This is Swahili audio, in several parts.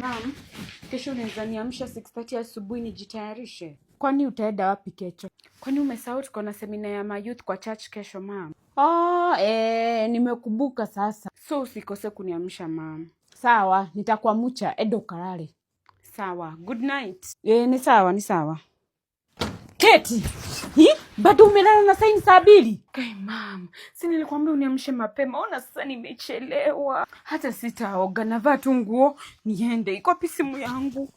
Mom, kesho unaweza niamsha 6:30 asubuhi nijitayarishe? Kwani utaenda wapi kesho? Kwani umesahau tuko na semina ya mayouth kwa church kesho, mom? Nimekubuka sasa. So usikose kuniamsha, mom. Sawa, nitakuamsha, enda ukalale. Sawa, good night. Ni sawa. Keti! Bado umelala na saa saa 2? Kai mom, si nilikwambia uniamshe mapema. Ona sasa nimechelewa. Hata sitaoga, navaa tu nguo niende. Iko wapi simu yangu?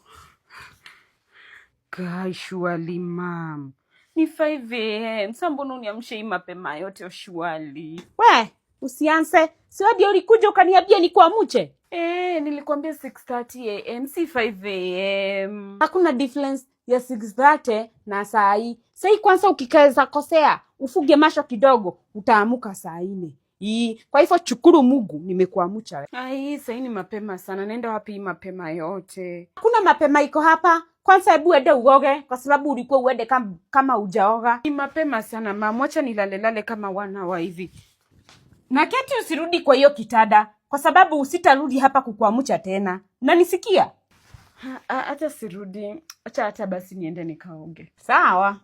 Kai surely mom. Ni 5 AM. Sasa mbona uniamshe hii mapema yote surely? We, usianze. Si wewe ulikuja ukaniambia nikuamshe? Nilikwambia 6:30 AM, si 5 AM. Hakuna difference ya 6:30 na saa hii. Saa hii kwanza ukikaweza kosea, ufuge macho kidogo, utaamuka saa 4. Kwa hivyo shukuru Mungu nimekuamsha. Saa hii ni mapema sana. Naenda wapi mapema yote? Hakuna mapema iko hapa. Kwanza hebu ende uoge kwa sababu ulikuwa uende kama hujaoga. Ni mapema sana mama, acha nilalelale kama 1 hour hivi. Na keti usirudi kwa hiyo kitanda kwa sababu usitarudi hapa kukuamsha tena. Unanisikia? Hata sirudi. Acha basi niende nikaoge. Sawa.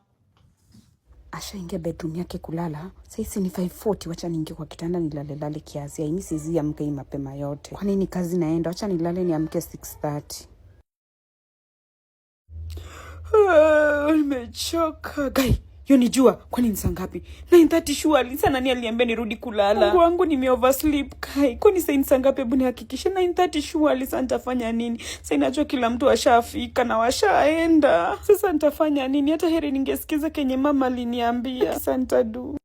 Ashaingia bedroom yake kulala. Sasa ni 5:40, wacha niingie kwa kitanda nilalelale kiasi. Mimi sizi amke hii mapema yote. Kwa nini kazi naenda? Acha nilale niamke 6:30. Nimechoka. Gai, yonijua kwani ni saa ngapi? 9:30 surely. Sana nani aliambia nirudi kulala? Mungu wangu oversleep. Kai, kwani saa ni saa ngapi? Hebu nihakikishe 9:30 surely. Sasa nitafanya nini? Sasa inajua kila mtu ashafika na washaenda. Sasa nitafanya nini? Hata heri ningesikiza kenye mama aliniambia. Sasa nitadu.